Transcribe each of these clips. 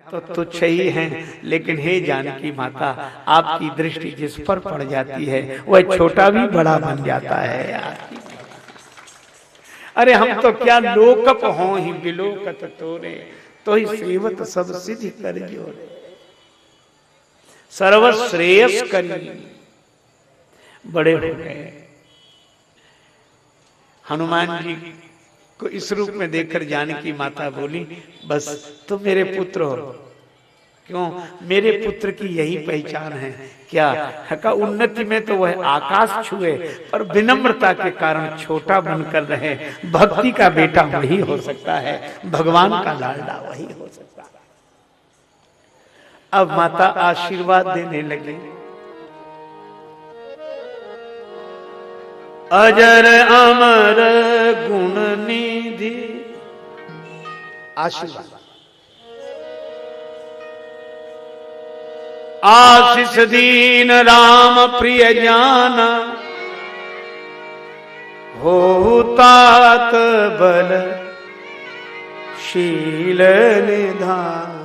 तो तुच्छ ही हैं, लेकिन हे जानकी माता, आपकी दृष्टि जिस पर पड़ जाती है वह छोटा भी बड़ा बन जाता है यार। अरे हम तो क्या लोकप हों ही बिलोकत तोरे, तो ही सेवत सब सिद्धि कर जोरे, सर्व श्रेयस करी बड़े हो गए। हनुमान जी को इस रूप में देखकर जानकी माता बोली, बस तुम मेरे पुत्र हो। क्यों? मेरे पुत्र की यही पहचान है। क्या का उन्नति में तो वह आकाश छुए, पर विनम्रता के कारण छोटा बनकर रहे। भक्ति का बेटा वही हो सकता है, भगवान का लाडला वही हो सकता है। अब माता आशीर्वाद देने लगी। अजर अमर गुण निधि, आशीर्वाद। आशीष दीन राम प्रिय जाना, हो तात बल शील निधान।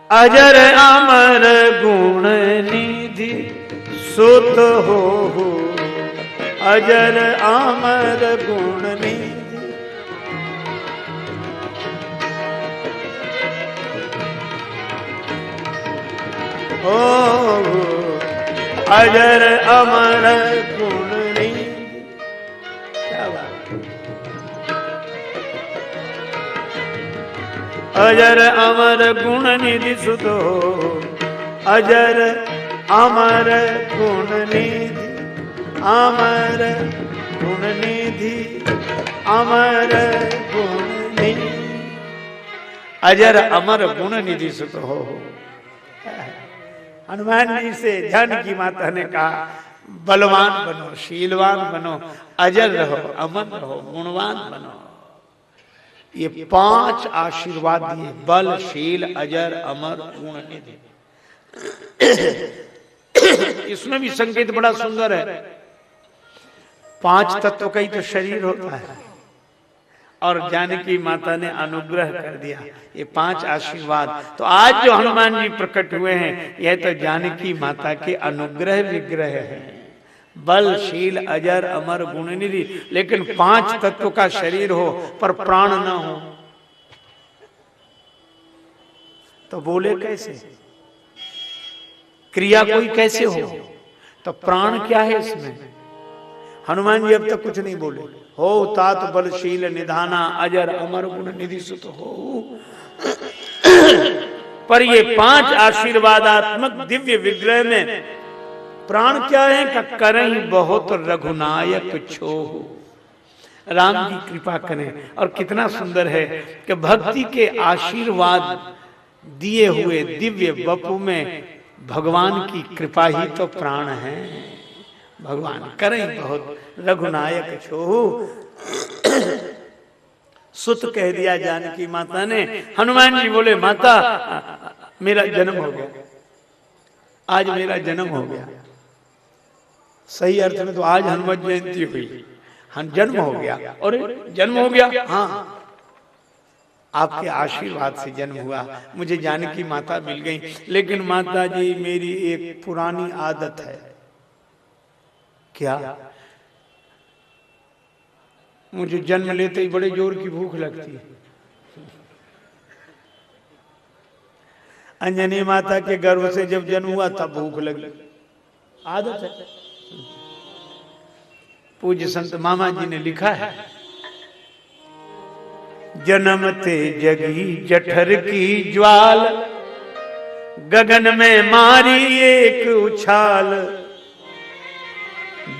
अजर अमर गुण निधि सुत हो, अजर अमर गुण निधि। ओ अजर अमर गुण निधि। क्या बात। अजर अमर गुण निधि सुत हो, अजर अमर गुण निधि, अमर गुण निधि, अमर गुण निधि। अजर अमर गुण निधि सुत हो। हनुमान जी से जानकी माता ने कहा, बलवान बनो, शीलवान बनो, अजर रहो, अमर रहो, गुणवान बनो। ये 5 आशीर्वाद दिए, बल, शील, अजर, अमर, गुण निधि। इसमें भी संकेत बड़ा सुंदर है। 5 तत्व का ही तो शरीर होता है, और जानकी माता ने अनुग्रह कर दिया ये 5 आशीर्वाद। तो आज जो हनुमान जी प्रकट हुए हैं, यह तो जानकी माता के अनुग्रह विग्रह है। बल, शील, अजर, अमर, गुण निधि। लेकिन 5 तत्व का शरीर हो पर प्राण न हो तो बोले कैसे? क्रिया कोई कैसे हो? तो प्राण क्या है इसमें? हनुमान जी अब तक कुछ नहीं बोले। हो तात बलशील निधाना, अजर अमर गुण निधि सुत हो। पर ये 5 आशीर्वादात्मक दिव्य विग्रह में प्राण क्या है? का करहि बहुत रघुनायक छोहु। राम जी कृपा करें। और कितना सुंदर है कि भक्ति के आशीर्वाद दिए हुए दिव्य वपु में भगवान की कृपा ही तो प्राण है। भगवान करें बहुत रघुनायक छोहु। सुत कह दिया जानकी माता ने। हनुमान जी बोले, माता मेरा जन्म हो गया, आज मेरा जन्म हो गया। सही अर्थ में तो आज हनुमान जयंती हुई, जन्म हो गया। और जन्म हो गया, हाँ आपके आशीर्वाद से जन्म हुआ, मुझे जानकी माता मिल गई। लेकिन माता जी मेरी एक पुरानी आदत है। क्या? मुझे जन्म लेते ही बड़े जोर की भूख लगती है। अंजनी माता के गर्भ से जब जन्म हुआ तब भूख लगी, आदत है। पूज्य संत मामा जी ने लिखा है, जन्मते जगी जठर की ज्वाल, गगन में मारी एक उछाल।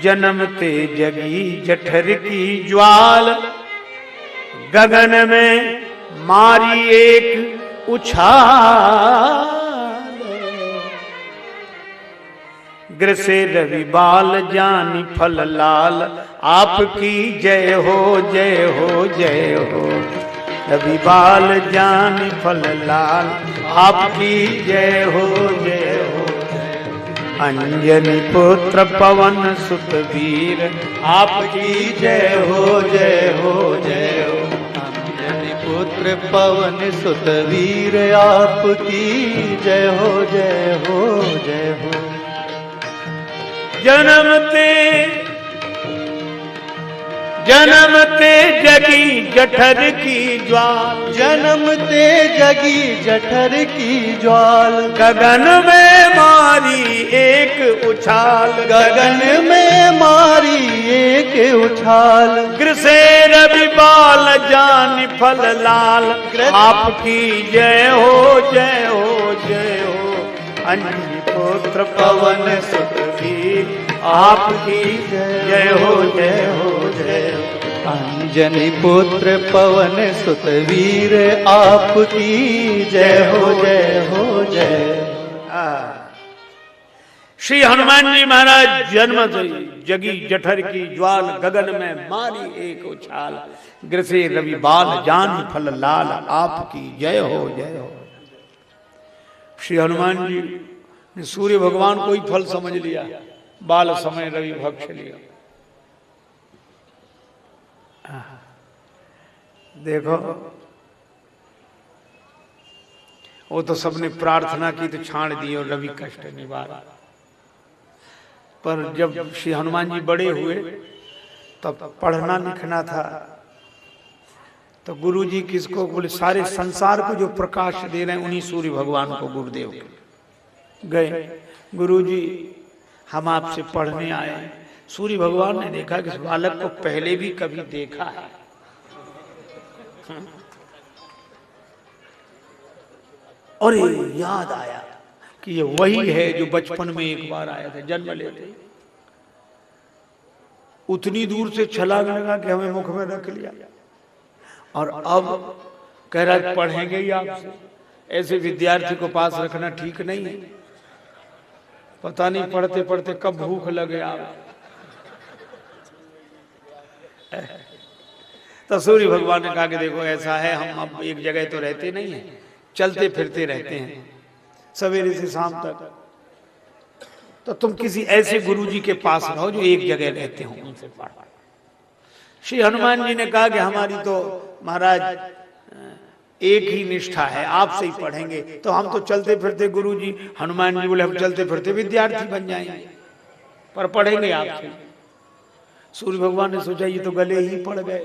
जन्मते जगी जठर की ज्वाल, गगन में मारी एक उछाल। ग्रसे रवि बाल जानी फल लाल, आपकी जय हो जय हो जय हो। रवि बाल जानी फल लाल, आपकी जय हो जय हो। अंजनी पुत्र पवन सुत वीर, आपकी जय हो जय हो जय हो। अंजनी पुत्र पवन सुत वीर आपकी जय हो जय हो जय हो। जन्मते जगी जठर की ज्वाल, जन्मते जगी जठर की ज्वाल, गगन में मारी एक उछाल, गगन में मारी एक उछाल, ग्रसे रवि बाल जान फल लाल, आपकी जय हो जय हो जय हो। अंजनी पुत्र पवन सुत वीर आपकी जय हो जय हो जय हो। अंजनी पुत्र पवन सुत वीर आपकी जय हो जय हो जय। श्री हनुमान जी महाराज जन्म जगी जठर की ज्वाल, गगन में मारी एक उछाल, ग्रसे रवि बाल जान फल लाल, आपकी जय हो जय हो। श्री हनुमान जी ने सूर्य भगवान को ही फल समझ लिया, बाल समय रवि भक्ष लिया। देखो वो तो सबने प्रार्थना की तो छाण दी और रवि कष्ट निवारा। पर जब श्री हनुमान जी बड़े हुए तब पढ़ना लिखना था, तो गुरु जी किसको बोले, सारे संसार को जो प्रकाश दे रहे हैं उन्हीं सूर्य भगवान को गुरुदेव गए। गुरु जी हम आपसे पढ़ने आए। सूर्य भगवान ने देखा कि इस बालक को पहले भी कभी देखा है, और याद आया कि ये वही है जो बचपन में एक बार आया था जन्म लेते। उतनी दूर से छलांग लगा कि हमें मुख में रख लिया, और अब कह रहा है पढ़ेंगे ही आपसे। ऐसे विद्यार्थी को पास रखना ठीक नहीं है, पता नहीं पढ़ते पढ़ते कब भूख लगे आप। तो सूर्य भगवान ने कहा कि देखो ऐसा है, हम अब एक जगह तो रहते नहीं है, चलते फिरते रहते हैं सवेरे से शाम तक, तो तुम किसी ऐसे गुरु जी के पास रहो जो एक जगह रहते हो, उनसे पढ़ो। श्री हनुमान जी ने कहा कि हमारी तो महाराज एक ही निष्ठा है, आपसे ही पढ़ेंगे। तो हम तो चलते फिरते गुरु जी। हनुमान जी बोले हम चलते फिरते विद्यार्थी बन जाएंगे, पर पढ़ेंगे आपसे। सूर्य भगवान ने सोचा ये तो गले ही पड़ गए,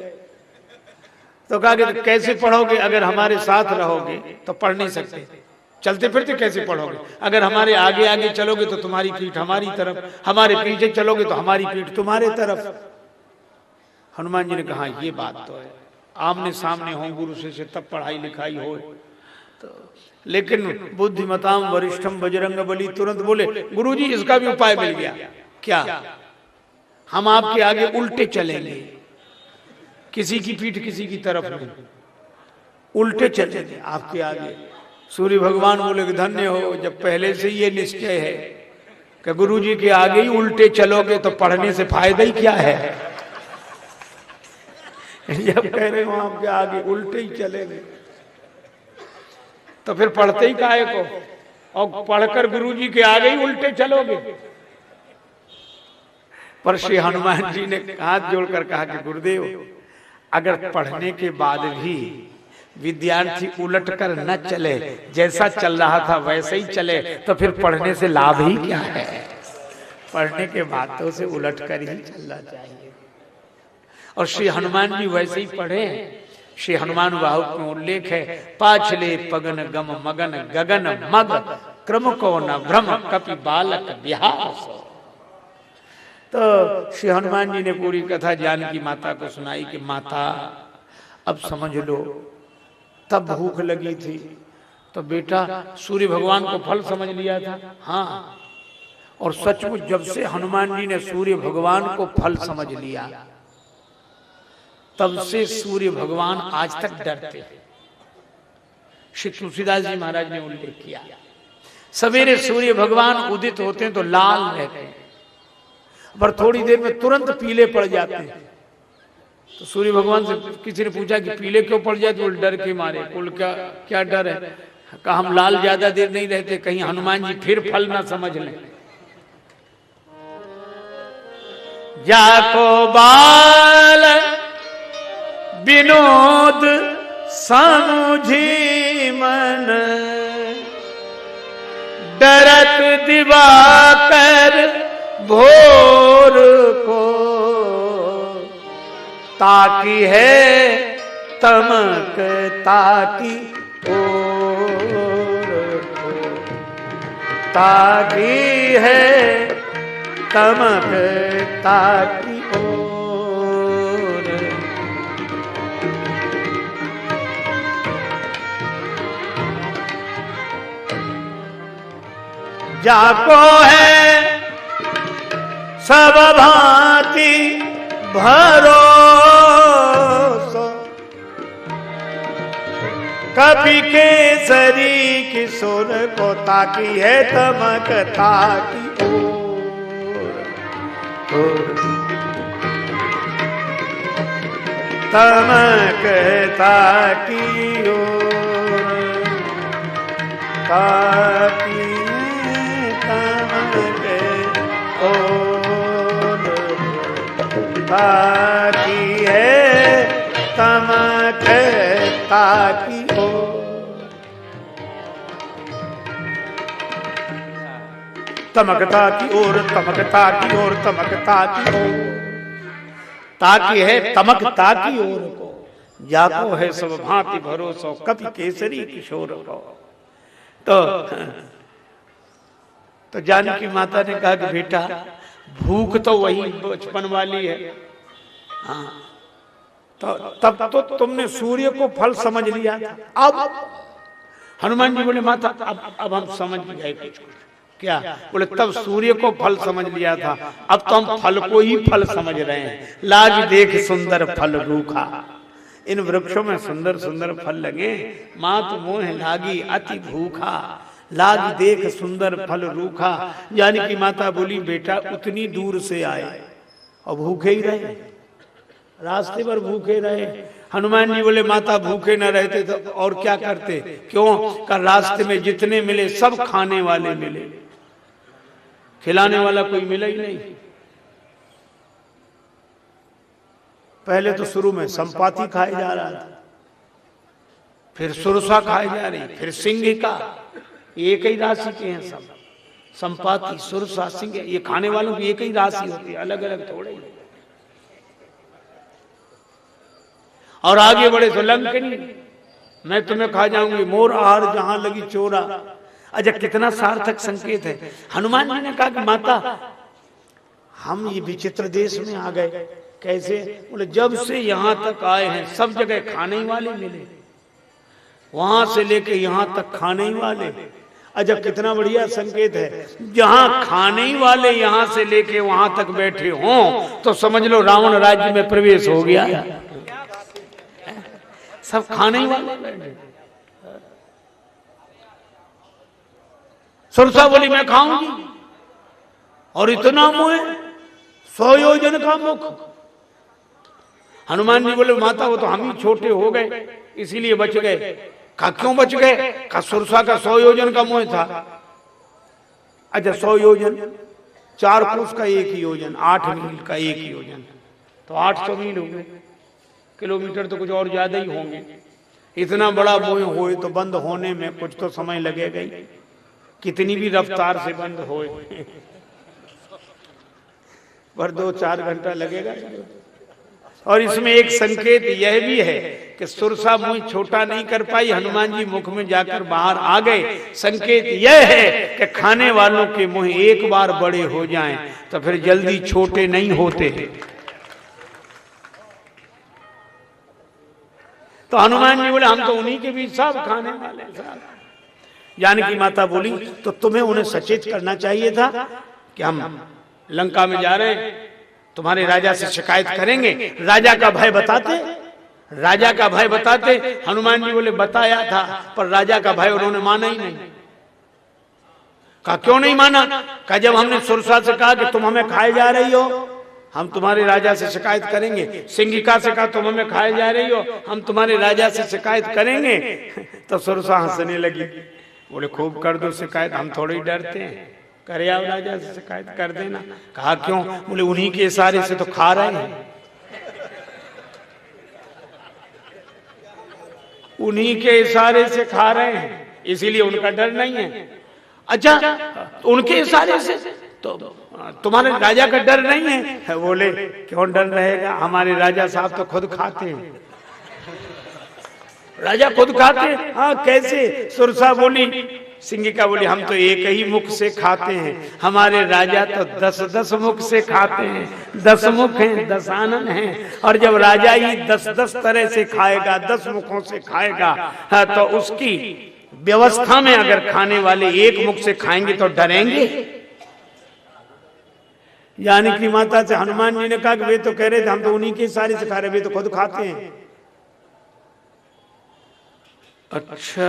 तो कहा कि कैसे पढ़ोगे, अगर हमारे साथ रहोगे तो पढ़ नहीं सकते, चलते फिरते कैसे पढ़ोगे, अगर हमारे आगे आगे चलोगे तो तुम्हारी पीठ हमारी तरफ, हमारे पीछे चलोगे तो हमारी पीठ तुम्हारे तरफ। हनुमान जी ने कहा ये बात तो है, आमने सामने हो गुरु से तब पढ़ाई लिखाई हो। तो लेकिन बुद्धिमताम वरिष्ठम बजरंग बली तुरंत बोले गुरु जी इसका भी उपाय मिल गया। क्या? हम आपके आगे उल्टे चलेंगे, किसी की पीठ किसी की तरफ नहीं, उल्टे चलेंगे आपके आगे। सूर्य भगवान बोले कि धन्य हो, जब पहले से ये निश्चय है कि गुरु जी के आगे ही उल्टे चलोगे तो पढ़ने से फायदा ही क्या है। जब कह रहे हो आपके आगे उल्टे ही चलेंगे तो फिर पढ़ते ही काहे को, और पढ़कर गुरु जी के आगे ही उल्टे चलोगे। पर श्री हनुमान जी ने हाथ जोड़कर कहा कि गुरुदेव अगर पढ़ने के बाद भी विद्यार्थी उलट कर न चले, जैसा चल रहा था वैसे ही चले, तो फिर पढ़ने से लाभ ही क्या है। पढ़ने के बाद तो उसे उलट कर ही चलना चाहिए। और श्री हनुमान जी वैसे ही पढ़े। श्री हनुमान बाहुक में उल्लेख है, पाछले पगन गम मगन गगन मग क्रम को न भ्रम कपि बालक बिहास। तो श्री हनुमान जी ने पूरी कथा जानकी माता को सुनाई कि माता अब समझ लो, तब भूख लगी थी तो बेटा सूर्य भगवान को फल समझ लिया था। हाँ, और सचमुच जब से हनुमान जी ने सूर्य भगवान को फल समझ लिया तब से सूर्य भगवान आज तक डरते हैं। श्री तुलसीदास जी महाराज ने उल्लेख किया, सवेरे सूर्य भगवान उदित होते हैं तो लाल रहते हैं, पर थोड़ी देर में तुरंत पीले पड़ जाते हैं। तो सूर्य भगवान से किसी ने पूछा कि पीले क्यों पड़ जाते, बोले डर के मारे। बोल क्या डर है? कहा हम लाल ज्यादा देर नहीं रहते, कहीं हनुमान जी फिर फल ना समझ लें। जाको बाल विनोद समझी मन डरत दिवाकर भोर को, ताकि है तमक ताकि ओर को, ताकि है तमक ताकि ओर। जाको है सब भांति भरोसो, कपि केसरी किशोर को, ताकि है तमक ताकि ओर, तमक ताकि ओर, ताकि तमक ओर, ताकि है तमक ताकि ओर। तमकता की ओर, तमकता की ओर, तमकता की ओर, ताकि है तमकता की ओर को, जाको है सब भांति भरोसो, कपि केसरी किशोर को। तो जानकी माता ने कहा कि बेटा भूख तो वही बचपन वाली है, हाँ, तो तब तो तुमने सूर्य को फल समझ लिया था। अब हनुमान जी बोले माता अब हम समझ गए कुछ। क्या बोले? तब सूर्य को फल समझ लिया था, अब तो हम फल को ही फल समझ रहे हैं। लाज देख सुंदर फल रूखा, इन वृक्षों में सुंदर सुंदर फल लगे, मात मोह लागी अति भूखा, लाज देख सुंदर फल रूखा। यानी कि माता बोली बेटा उतनी दूर से आए और भूखे ही रहे, रास्ते पर भूखे रहे। हनुमान जी बोले माता भूखे न रहते तो और क्या करते? क्यों? का रास्ते में जितने मिले सब खाने वाले मिले, खिलाने वाला कोई मिला ही नहीं। पहले तो शुरू में संपाति खाए जा रहा था, फिर सुरसा खाए जा रही, फिर सिंहिका। एक ही राशि के हैं सब, संपाति सुरसा सिंह, ये खाने वालों की एक ही राशि होती है, अलग अलग थोड़े ही। और आगे बढ़े तो लंकनी, मैं तुम्हें खा जाऊंगी, मोर आहार जहां लगी चोरा। अच्छा कितना सार्थक संकेत है। हनुमान जी ने कहा कि माता हम ये विचित्र देश में आ गए, कैसे? बोले जब से यहां तक आए हैं सब जगह खाने ही वाले मिले, वहां से लेके यहां तक खाने ही वाले। अच्छा कितना बढ़िया संकेत है, जहां खाने ही वाले यहां से लेके वहां तक बैठे हों तो समझ लो रावण राज्य में प्रवेश हो गया। सब खाने ही वाले बैठे। सुरसा बोली मैं खाऊंगी, और इतना मुंह 100 योजन का मुख। हनुमान जी बोले माता वो तो हम ही छोटे हो गए इसीलिए बच गए। का क्यों बच गए? का सुरसा का 100 योजन का मुंह था। अच्छा 100 योजन, 4 कोस का 1 योजन, 8 मील का 1 योजन, तो 800 मील हो गए। किलोमीटर तो कुछ और ज्यादा ही होंगे। इतना बड़ा मुंह होए तो बंद होने में कुछ तो समय लगेगा ही, कितनी भी रफ्तार से बंद होए पर 2-4 घंटा लगेगा। और इसमें एक संकेत यह भी है कि सुरसा मुंह छोटा नहीं कर पाई, हनुमान जी मुख में जाकर बाहर आ गए। संकेत यह है कि खाने वालों के मुंह एक बार बड़े हो जाएं तो फिर जल्दी छोटे नहीं होते। तो हनुमान जी बोले हम तो उन्हीं के बीच सब खाने वाले हैं। जानकी माता बोली तो तुम्हें उन्हें सचेत करना चाहिए था कि हम लंका में जा रहे हैं, तुम्हारे राजा से शिकायत करेंगे। राजा का भय बताते, राजा का भय बताते। हनुमान जी बोले बताया था पर राजा का भय उन्होंने माना ही नहीं। कहा क्यों नहीं माना? कहा जब हमने सुरसा से कहा कि तुम हमें खाए जा रही हो, हम तुम्हारे राजा से शिकायत करेंगे। सिंहिका से कहा तुम हमें खाए जा रही हो, हम तुम्हारे राजा से शिकायत करेंगे। तो सुरसा हंसने लगी, बोले खूब कर दो शिकायत, हम थोड़े ही डरते हैं, करे आओ राजा से शिकायत कर देना। कहा क्यों? बोले उन्हीं के इशारे से तो खा रहे हैं। उन्हीं के इशारे से खा रहे हैं, इसीलिए उनका डर नहीं है। अच्छा, उनके इशारे से तो तुम्हारे राजा का डर नहीं है? बोले क्यों डर रहेगा, हमारे राजा साहब तो खुद खाते हैं। राजा खुद खाते हैं? हाँ, कैसे? सुरसा बोली, सिंगिका बोली, हम तो एक ही मुख से खाते हैं, हमारे राजा तो 10-10 मुख से खाते हैं। 10 मुख हैं, 10 आनन हैं, और जब राजा ही 10-10 तरह से खाएगा, 10 मुखों से खाएगा, हाँ, तो उसकी व्यवस्था में अगर खाने वाले एक मुख से खाएंगे तो डरेंगे? जानकी माता से हनुमान जी ने कहा कि वे तो कह रहे थे हम तो उन्हीं के सारे से खा रहे, वे तो खुद खाते हैं। अच्छा,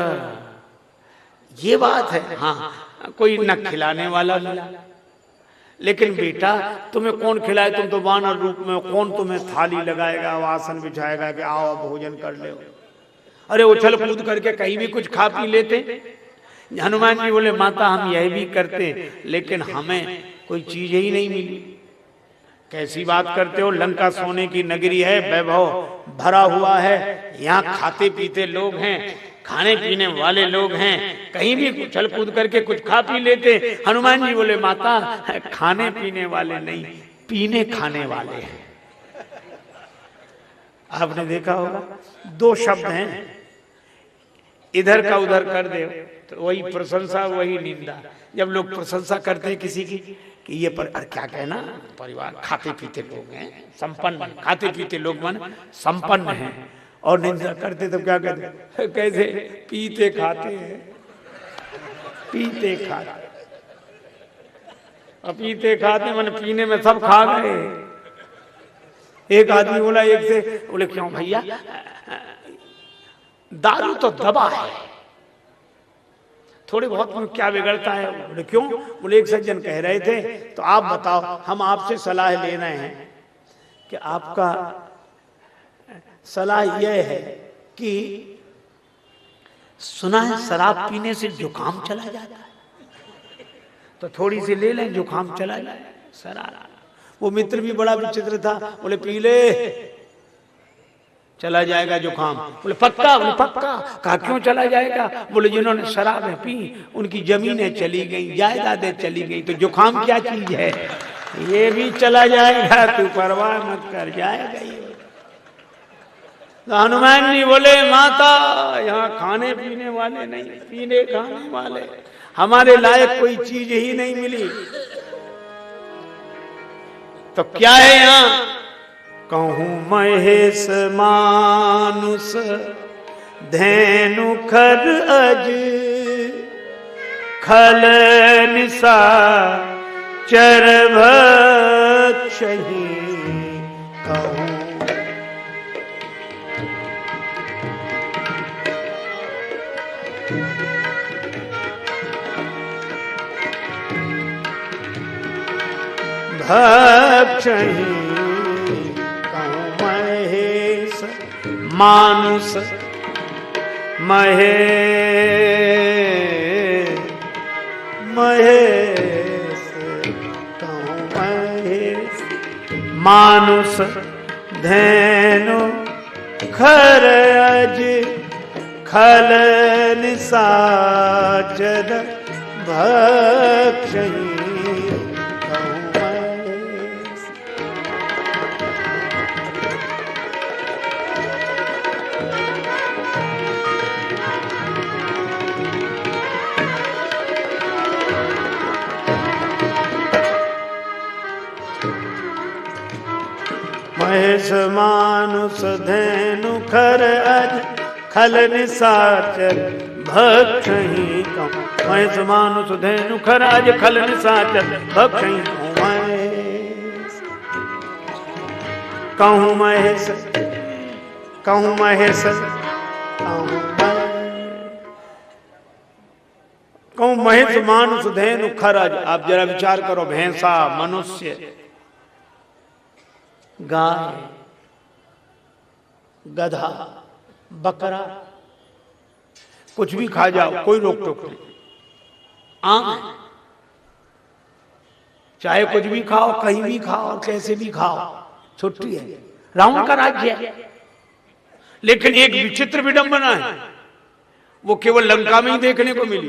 ये बात है। हाँ, कोई न खिलाने वाला मिला, लेकिन बेटा तुम्हें कौन खिलाए, तुम तो वानर रूप में, कौन तुम्हें थाली लगाएगा, आसन बिछाएगा कि आओ भोजन कर ले? अरे उछल कूद करके कहीं भी कुछ खा पी लेते। हनुमान जी बोले माता हम यह भी करते, लेकिन हमें कोई चीज ही नहीं मिली। कैसी बात करते हो, लंका सोने की नगरी है, वैभव भरा हुआ है, यहाँ खाते पीते लोग हैं, खाने पीने वाले लोग हैं, कहीं भी उछल कूद करके कुछ खा पी लेते। हनुमान जी बोले माता खाने पीने वाले नहीं, पीने खाने वाले हैं। आपने देखा होगा 2 शब्द हैं, इधर का उधर कर दे तो वही प्रशंसा वही निंदा। जब लोग प्रशंसा करते हैं किसी की कि ये पर क्या कहना, परिवार खाते पीते लोग हैं, संपन्न, खाते पीते लोग मन संपन्न हैं, और निंदा करते तो क्या कहते, कैसे पीते खाते हैं, पीते खाते, और पीते खाते मन पीने में सब खा गए। एक आदमी बोला एक से, बोले क्यों भैया, दारू तो दवा है, थोड़ी बहुत में क्या बिगड़ता है? बोले क्यों? बोले एक सज्जन कह रहे थे, तो आप बताओ, हम आपसे सलाह ले रहे हैं कि आपका सलाह यह है कि सुना है शराब पीने से जुकाम चला जाता है, तो थोड़ी सी ले लें, जुकाम चला जाए शराब। वो मित्र भी बड़ा विचित्र था, बोले पी ले चला जाएगा जुकाम। बोले पक्का? बोले पक्का। कहा क्यों चला जाएगा? बोले जिन्होंने शराबें पी उनकी जमीनें चली गई, जायदादें चली गई, तो जुकाम क्या चीज है, ये भी चला जाएगा, तू परवाह मत कर, जाएगा ही। तो हनुमान जी बोले माता यहाँ खाने पीने वाले नहीं, पीने खाने वाले, हमारे लायक कोई चीज ही नहीं मिली, तो क्या है यहाँ? कहूँ महेश मानुष धेनु खर अज, खल निसा चर भक्षहि। कहूँ भक्षहि, मानुष महेश, कहूँ महेश मानुष धेनु खर अज, खल निसाचर भक्षहि। महेश मानुष धेनु खर अज, खल निसाचर भक्षहि। महेश मानुष धेनु खर अज, खल निसाचर भक्षहि। कहूँ महेश, कहूँ महेश, कहूँ महेश मानुष धेनु खर अज। आप जरा विचार करो, भैंसा, मनुष्य, गाय, गधा, बकरा, कुछ भी खा जाओ, कोई रोक टोक नहीं, आम है, चाहे कुछ भी खाओ, कहीं भी खाओ और कैसे भी खाओ, छुट्टी है, रावण का राज्य है। लेकिन एक विचित्र विडंबना है, वो केवल लंका में ही देखने को मिली।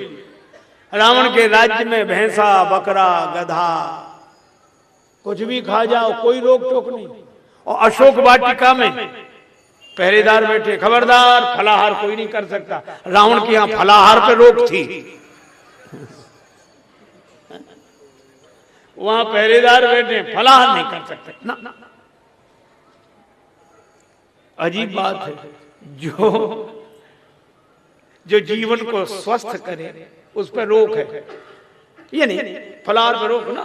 रावण के राज्य में भैंसा, बकरा, गधा कुछ भी खा जाओ, कोई रोक टोक नहीं। और अशोक वाटिका में पहरेदार बैठे, खबरदार फलाहार कोई नहीं कर सकता। रावण के यहां फलाहार पे रोक थी, वहां पहरेदार बैठे, फलाहार नहीं कर सकते ना। अजीब बात है, जो जीवन को स्वस्थ करे उस पर रोक है। ये नहीं फलाहार पर रोक ना,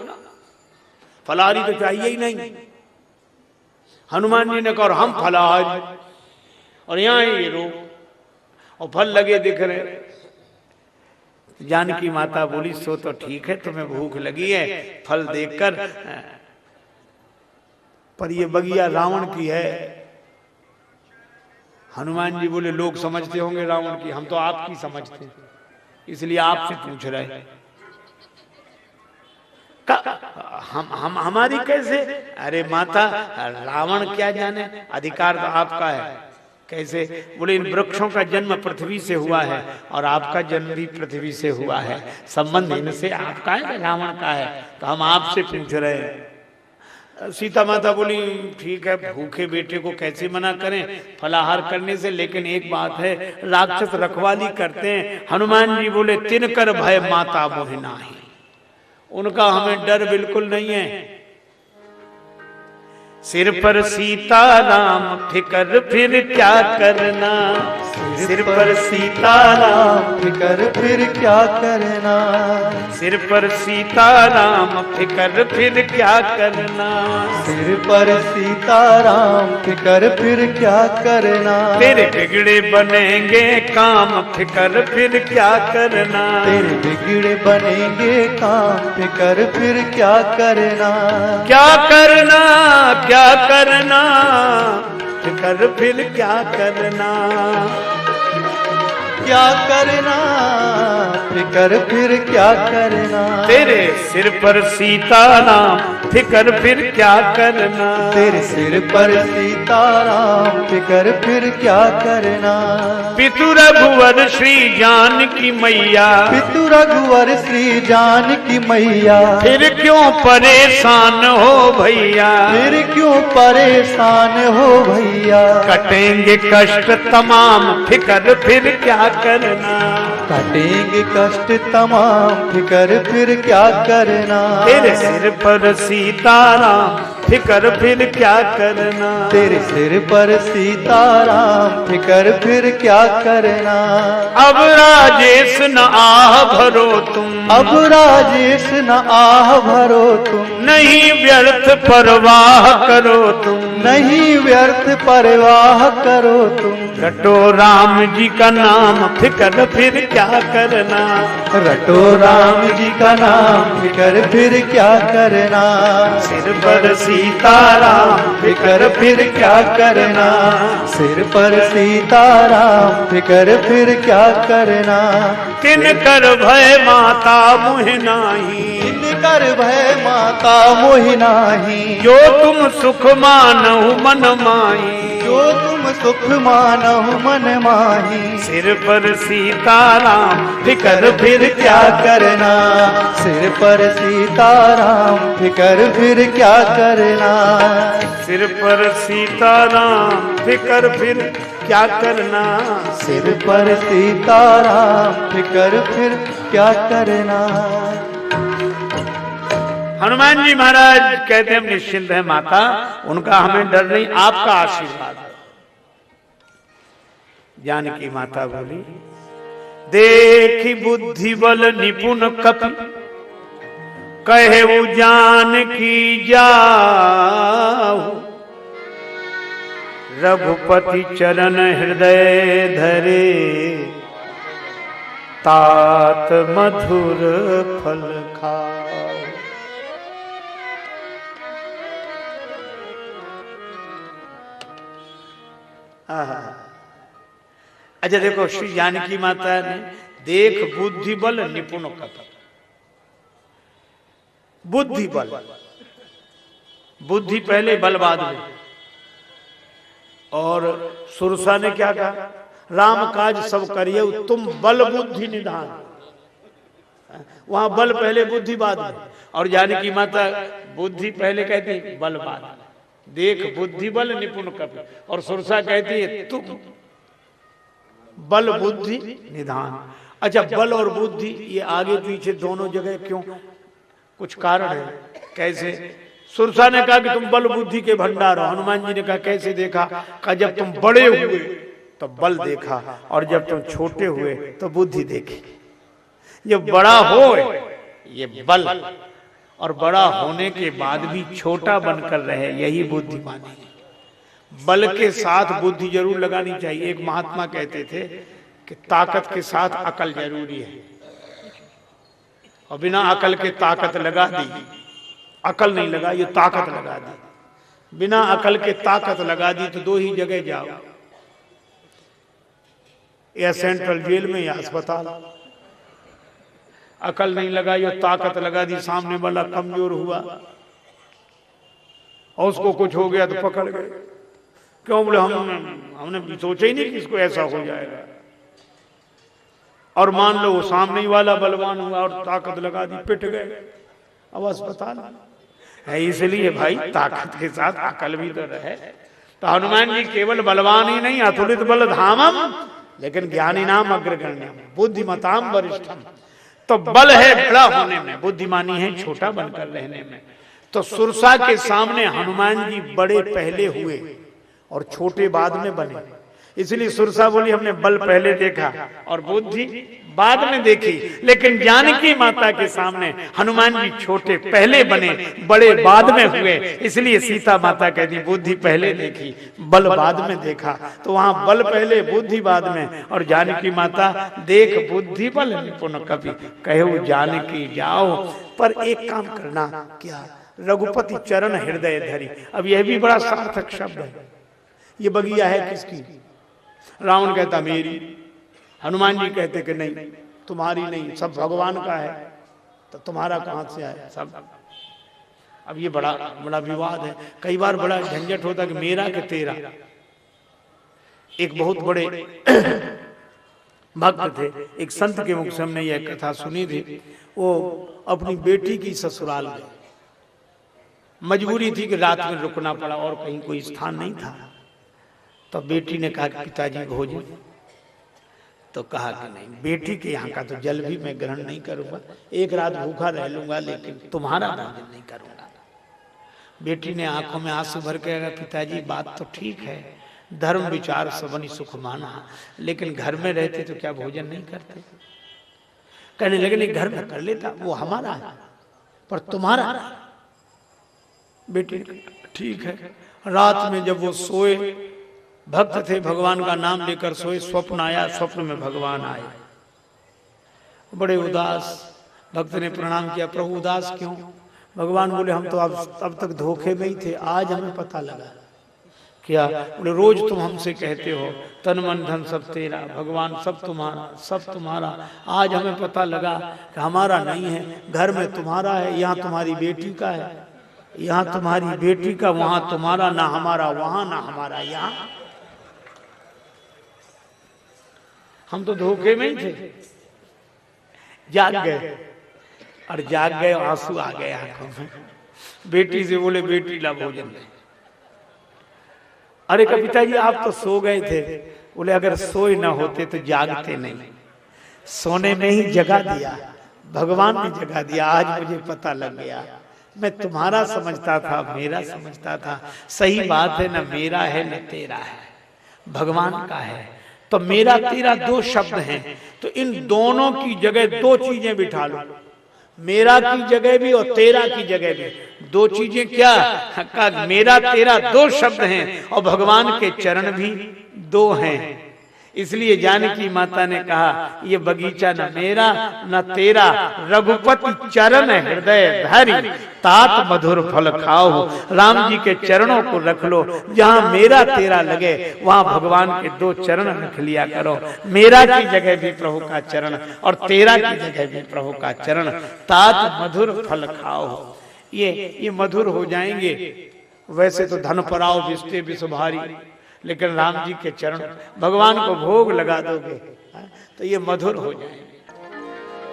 फलाहारी तो चाहिए ही नहीं। हनुमान जी ने कहा हम फलाहारी, और यहां ये रोक, और फल लगे दिख रहे। जानकी माता बोली सो तो ठीक है, तुम्हें भूख लगी है फल देखकर, पर ये बगिया रावण की है। हनुमान जी बोले लोग समझते होंगे रावण की, हम तो आपकी समझते, इसलिए आपसे पूछ रहे हैं। हम हमारी कैसे? अरे माता रावण क्या जाने, अधिकार तो आपका है। कैसे? बोले इन वृक्षों का जन्म पृथ्वी से हुआ है और आपका जन्म भी पृथ्वी से हुआ है, संबंध इनसे आपका है कि रावण का है, तो हम आपसे पूछ रहे हैं। सीता माता बोली ठीक है, भूखे बेटे को कैसे मना करें फलाहार करने से, लेकिन एक बात है राक्षस रखवाली करते हैं। हनुमान जी बोले तिनकर भय माता मोह नाही, उनका हमें डर बिल्कुल नहीं है। सिर पर सीताराम फिकर फिर क्या करना, सिर पर सीताराम फिकर फिर क्या करना, सिर पर सीताराम फिकर फिर क्या करना, सिर पर सीताराम फिकर फिर क्या करना, तेरे बिगड़े बनेंगे काम फिकर फिर क्या करना, तेरे बिगड़े बनेंगे काम फिकर फिर क्या करना, क्या करना क्या करना फिकर फिर क्या करना, क्या करना फिकर फिर क्या करना, तेरे सिर पर सीताराम फिकर फिर क्या करना, तेरे सिर पर सीताराम फिकर फिर क्या करना, पितु रघुवर श्री जानकी मैया, पितु रघुवर श्री जानकी मैया, फिर क्यों परेशान हो भैया, फिर क्यों परेशान हो भैया, कटेंगे कष्ट तमाम फिकर फिर क्या करना, कटेंगे कष्ट तमाम फिकर फिर क्या करना, तेरे सिर पर सीताराम फिकर फिर क्या करना, तेरे सिर पर सीताराम फिकर फिर क्या करना, अब राजेश न आह भरो तुम, अब राजेश न आह भरो तुम, नहीं व्यर्थ परवाह करो तुम, नहीं व्यर्थ परवाह करो तुम, रटो राम जी का नाम फिकर फिर क्या करना, रटो राम जी का नाम फिकर फिर क्या करना, सिर पर सीताराम फिकर फिर क्या करना, सिर पर सीताराम फिकर फिर क्या करना, तिनकर भय माता मुह नाही, तिनकर भय माता मोहि नाही, जो तुम सुख मानहु मन माही, जो तुम सुख मानहु मन माही, सिर पर सीताराम फिकर फिर क्या करना, सिर पर सीताराम फिकर फिर क्या करना, सिर पर सीताराम फिकर फिर क्या करना, सिर पर सीताराम फिकर फिर क्या करना। हनुमान जी महाराज कहते हम निश्चिंत हैं माता, उनका हमें डर नहीं, आपका आशीर्वाद है। जानकी माता बोली देखी बुद्धि बल निपुण कपि, कहे वो जानकी जाहु, रघुपति चरण हृदय धरे, तात मधुर फल खाओ। अच्छा देखो, श्री जानकी माता ने देख बुद्धि बल निपुण कपि, बुद्धि बल, बुद्धि पहले बल बाद में, और सुरसा ने क्या कहा, राम काज सब करिए तुम बल बुद्धि निधान। वहां बल पहले बुद्धि बाद में, और जानकी माता बुद्धि पहले कहती बल बाद में। देख बुद्धि बल निपुण कपि, और सुरसा कहती है तुम बल बुद्धि निधान। अच्छा, बल और बुद्धि ये आगे पीछे दोनों जगह क्यों, कुछ कारण है। कैसे? सुरसा ने कहा कि तुम बल बुद्धि के भंडार हो। हनुमान जी ने कहा कैसे देखा? कहा जब तुम बड़े हुए तो बल देखा, और जब तुम छोटे हुए तो बुद्धि देखी। जब बड़ा हो ये बल, और बड़ा होने के बाद भी छोटा बनकर रहे, यही बुद्धिमानी है। बल के साथ बुद्धि जरूर लगानी चाहिए। एक महात्मा कहते थे कि ताकत के साथ अकल जरूरी है, और बिना अकल के ताकत लगा दी, अकल नहीं लगा ये ताकत लगा दी। बिना अकल के ताकत लगा दी तो दो ही जगह जाओ, या सेंट्रल जेल में या अस्पताल। अकल नहीं लगाई और ताकत लगा दी, सामने वाला कमजोर हुआ और उसको कुछ हो गया तो पकड़ गए। क्यों? बोले हमने भी सोचा ही नहीं कि इसको ऐसा हो जाएगा। और मान लो वो सामने वाला बलवान हुआ और ताकत लगा दी, पिट गए, अब अस्पताल है। इसलिए भाई ताकत के साथ अकल भी तो रहे। तो हनुमान जी केवल बलवान ही नहीं, अतुलित बल धामम, लेकिन ज्ञानी नाम अग्रगण्यम बुद्धिमताम वरिष्ठम। तो बल है बड़ा होने में, बुद्धिमानी है छोटा बनकर रहने में। तो सुरसा के सामने हनुमान जी बड़े पहले हुए और छोटे बाद में बने। इसलिए सुरसा बोली हमने बल पहले देखा और बुद्धि बाद में देखी। लेकिन जानकी माता के सामने हनुमान जी छोटे पहले बने, बड़े बाद में हुए। इसलिए सीता माता कहती बुद्धि पहले देखी, बल बाद में देखा। तो वहां बल पहले बुद्धि बाद में, और जानकी माता देख बुद्धि बल निपुण कपि कहो जानकी जाओ। पर एक काम करना, क्या? रघुपति चरण हृदय धरी। अब यह भी बड़ा सार्थक शब्द है। ये बगिया है किसकी? रावण कहता मेरी, हनुमान जी कहते कि नहीं तुम्हारी नहीं, सब भगवान का है, तो तुम्हारा कहां से आया सब। अब ये बड़ा बड़ा विवाद है। कई बार बड़ा झंझट होता कि मेरा कि तेरा। एक बहुत बड़े भक्त थे, एक संत के मुख से हमने यह कथा सुनी थी। वो अपनी बेटी की ससुराल गए, मजबूरी थी कि रात में रुकना पड़ा और कहीं कोई स्थान नहीं था। तो बेटी ने कहा कि पिताजी भोजन, तो कहा कि नहीं, बेटी के यहाँ का तो जल भी मैं ग्रहण नहीं करूंगा, एक रात भूखा रह लूंगा, लेकिन तुम्हारा भोजन नहीं करूंगा। बेटी ने आंखों में आंसू भर के कहा पिताजी बात तो ठीक है, धर्म विचार सबनी सुख माना, लेकिन घर में रहते तो क्या भोजन नहीं करते? कहने लगे नहीं घर में कर लेता, वो हमारा है पर तुम्हारा। बेटी ठीक है। रात में जब वो सोए, भक्त थे, भगवान का नाम लेकर सोए, स्वप्न आया, स्वप्न में भगवान आए, बड़े उदास। भक्त ने प्रणाम किया, प्रभु उदास क्यों? भगवान बोले हम तो अब तक धोखे में ही थे, आज हमें पता लगा। क्या? बोले रोज तुम हमसे कहते हो तन मन धन सब तेरा, भगवान सब तुम्हारा, सब तुम्हारा। आज हमें पता लगा कि हमारा नहीं है, घर में तुम्हारा है, यहाँ तुम्हारी बेटी का है, यहाँ तुम्हारी बेटी का, वहां तुम्हारा, ना हमारा वहां, ना हमारा यहाँ। हम तो धोखे में ही थे। जाग गए, और जाग गए, आंसू आ गए आंखों में। बेटी से बोले बेटी ला भोजन दे। अरे पिताजी आप तो सो गए थे। बोले अगर सोए ना होते तो जागते नहीं, सोने में ही जगा दिया, भगवान ने जगा दिया। आज मुझे पता लग गया, मैं तुम्हारा समझता था, मेरा समझता था। सही बात है, न मेरा है न तेरा है, भगवान का है। तो मेरा तेरा दो शब्द हैं, तो इन दोनों की जगह दो चीजें बिठा लो, मेरा की जगह भी और तेरा की जगह भी। दो चीजें क्या? का मेरा तेरा दो शब्द हैं, और भगवान के चरण भी दो हैं। इसलिए जानकी माता ने कहा ये बगीचा न मेरा न तेरा, रघुपति चरण हृदय धरी, तात मधुर फल खाओ। राम जी के चरणों को रख लो, जहां मेरा तेरा लगे वहां भगवान के दो चरण रख लिया करो। मेरा की जगह भी प्रभु का चरण, और तेरा की जगह भी प्रभु का चरण। तात मधुर फल खाओ, ये मधुर हो जाएंगे। वैसे तो धन पराओ विस्ते विष भारी, लेकिन राम जी के चरण भगवान को भोग लगा दोगे तो ये मधुर हो जाएंगे।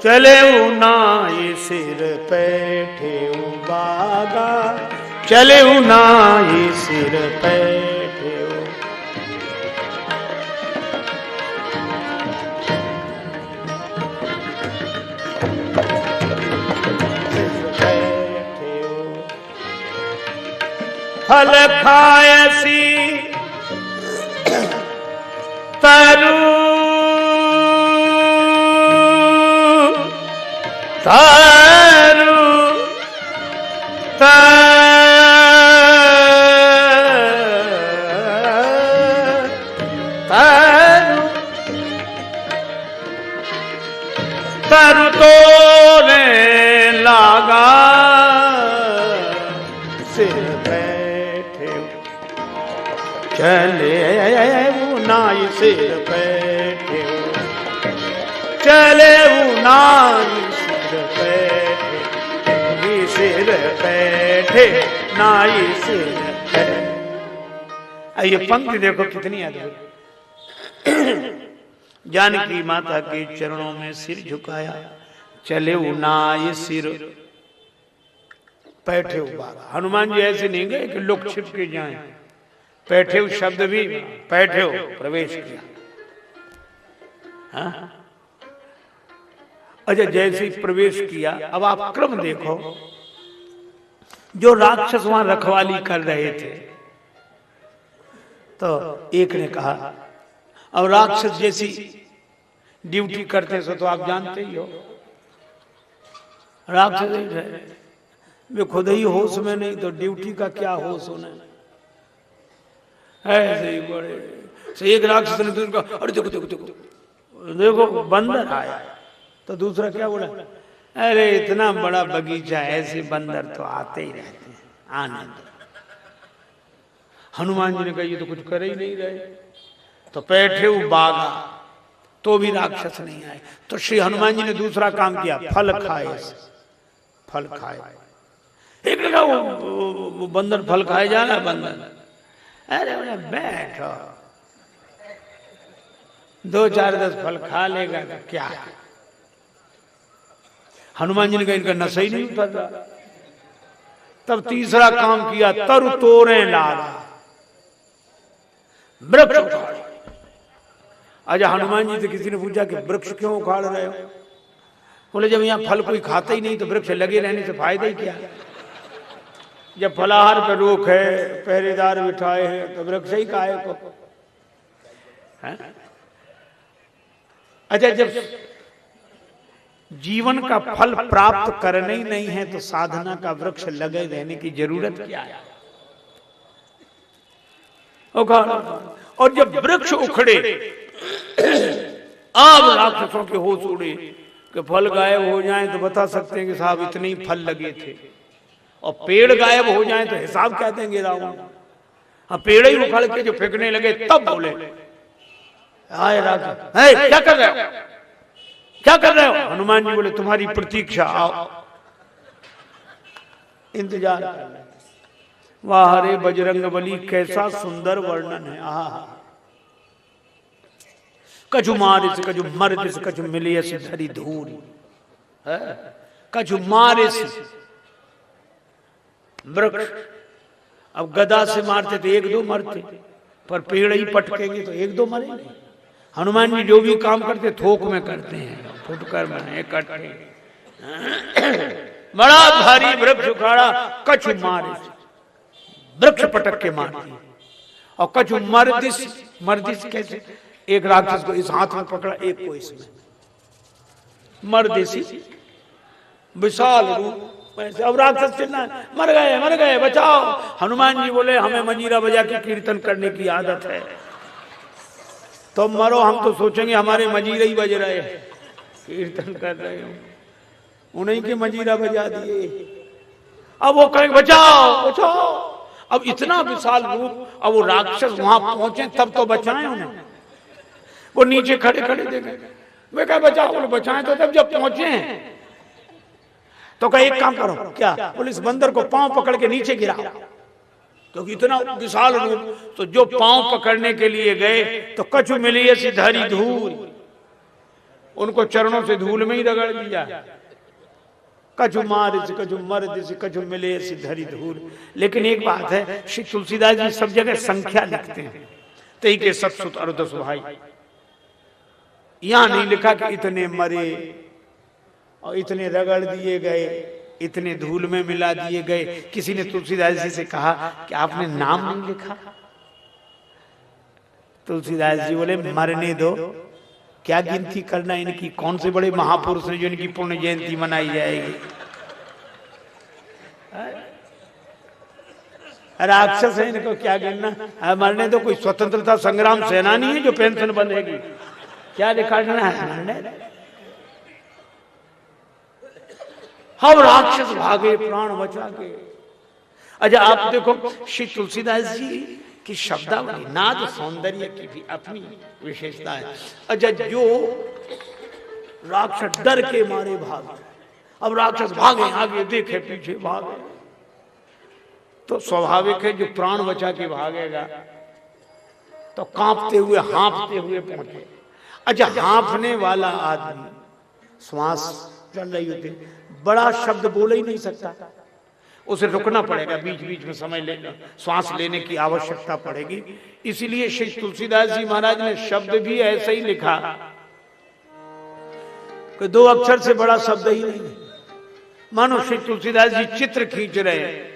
चले ना ये सिर बैठे बागा, चले ना ये सिर बैठे फल खायसी तरु तारू तारू तारू तोरे लागा सिर बैठे चले नाई सिर बैठे चले नाई सिर बैठे नाई सिर बैठे। ये पंक्ति देखो कितनी अद्भुत। जानकी माता के चरणों में सिर झुकाया, चले नाई सिर बैठे बाबा। हनुमान जी ऐसे नहीं गए कि लोग छिप के जाएं, बैठे शब्द भी बैठे प्रवेश किया। हाँ? अच्छा, जैसे ही प्रवेश किया, अब आप क्रम देखो, जो राक्षस वहां रखवाली कर रहे थे तो एक ने कहा, अब राक्षस जैसी ड्यूटी करते सो तो आप जानते ही हो, राक्षस वे खुद ही होश में नहीं तो ड्यूटी का क्या होश होना। ऐसे ही बड़े से एक राक्षस ने दूसरे का, अरे देखो देखो देखो देखो बंदर आया, तो दूसरा क्या बोला, अरे इतना बड़ा बगीचा, ऐसे बंदर तो आते ही रहते हैं, आने दो। हनुमान जी ने कहा ये तो कुछ कर ही नहीं रहे, तो बैठे वो बागा तो भी राक्षस नहीं आए। तो श्री हनुमान जी ने दूसरा काम किया, फल खाए, फल खाए। एक ने कहा वो बंदर फल खाए जाना बंदर, अरे बोले बैठो, 2-4-10 फल खा लेगा तो क्या। हनुमान जी ने कहा इनका नशा ही नहीं उतर रहा। तब तीसरा काम किया, तरु तोरे लागा, वृक्ष उखाड़। अच्छा, हनुमान जी से किसी ने पूछा कि वृक्ष क्यों उखाड़ रहे हो? बोले जब यहाँ फल कोई खाता ही नहीं तो वृक्ष लगे रहने से फायदा ही क्या। जब फलाहार पे रोक है, पहरेदार बिठाए हैं, तो वृक्ष ही काहे को। अच्छा, जब जीवन का फल प्राप्त करना ही नहीं है तो साधना का वृक्ष लगे रहने की जरूरत क्या है। और जब वृक्ष उखड़े, अब राक्षसों के होश उड़े कि फल गायब हो जाएं तो बता सकते हैं कि साहब इतने ही फल लगे थे, और पेड़ गायब हो जाएं तो हिसाब क्या देंगे रावण। हाँ, पेड़ ही उखड़ के जो फेंकने लगे तब बोले, आए राक्षस, क्या कर रहे हो, क्या कर रहे हो? हनुमान जी बोले तुम्हारी प्रतीक्षा, आओ इंतजार कर रहे। वाह रे बजरंग बली, कैसा सुंदर वर्णन है। आहा, कछु मारिस कछु मरदिस कछु मिलियस धरी धूरी, कछु मारिस वृक्ष। अब गदा से मारते तो 1-2 मरते, पर पेड़ ही पटकेंगे तो 1-2 मरेंगे। हनुमान जी जो भी काम करते थोक में करते हैं, फुटकर बने कटे। बड़ा भारी वृक्ष उखाड़ा, कछु मारिस, वृक्ष पटक के मार दिए। और कछु मर्दिस, मर्दिस कैसे, एक राक्षस को इस हाथ में पकड़ा, एक को इसमें, मर्दिसी विशाल रूप। अब राक्षस चिल्ला, मर गए बचाओ। हनुमान जी बोले हमें मंजीरा बजा के कीर्तन करने की आदत है, तो मरो, हम तो सोचेंगे हमारे मंजीरा ही बज रहे हैं, कीर्तन कर रहे हो, उन्हीं के मंजीरा बजा दिए। अब वो कहेंगे बचाओ बचाओ। अब इतना विशाल रूप, अब वो राक्षस वहां पहुंचे तब तो बचाएं उन्हें। वो नीचे खड़े खड़े देखे, वे कहे बचाओ, बोले बचाएं तो तब जब पहुंचे हैं। तो कहे एक काम करो, क्या? बोले इस बंदर को पांव पकड़ के नीचे गिराओ। क्योंकि इतना विशाल रूप। तो जो पांव पकड़ने के लिए गए तो कछु मिली ऐसी धरी धूल, उनको चरणों से धूल में ही रगड़ दिया। कछु मार दिस, कछु मर दिस, कछु मिले ऐसी धरी धूल। लेकिन एक बात है, श्री तुलसीदास जी सब जगह संख्या लिखते हैं, तई के 700 अरदस भाई। यहां नहीं लिखा कि इतने मरे और इतने रगड़ दिए गए, इतने धूल में मिला दिए गए। किसी ने तुलसीदास जी से कहा कि आपने नाम नहीं लिखा। तुलसीदास जी बोले मरने दो, क्या गिनती करना इनकी, कौन से बड़े महापुरुष हैं जो इनकी पुण्य जयंती मनाई जाएगी। राक्षस है, इनको क्या गिनना। मरने दो, कोई स्वतंत्रता संग्राम सेनानी है जो पेंशन बंधेगी, क्या दिखाना है मरने। हम राक्षस भागे प्राण बचा के। अच्छा आप देखो श्री तुलसीदास जी की शब्दावली, नाद सौंदर्य की भी अपनी विशेषता है। अच्छा जो राक्षस डर के मारे भागे, अब राक्षस भागे आगे देखे पीछे भागे, तो स्वाभाविक है जो प्राण बचा के भागेगा तो कांपते हुए हाँफते हुए पहुंचे। अच्छा हाँफने वाला आदमी श्वास चल रही होती, बड़ा शब्द बोल ही नहीं सकता, उसे रुकना पड़ेगा, बीच बीच में समय लेना, श्वास लेने की आवश्यकता पड़ेगी। इसलिए श्री तुलसीदास जी महाराज ने शब्द भी ऐसे ही लिखा कि 2 अक्षर से बड़ा शब्द ही नहीं। मानो श्री तुलसीदास जी चित्र खींच रहे हैं,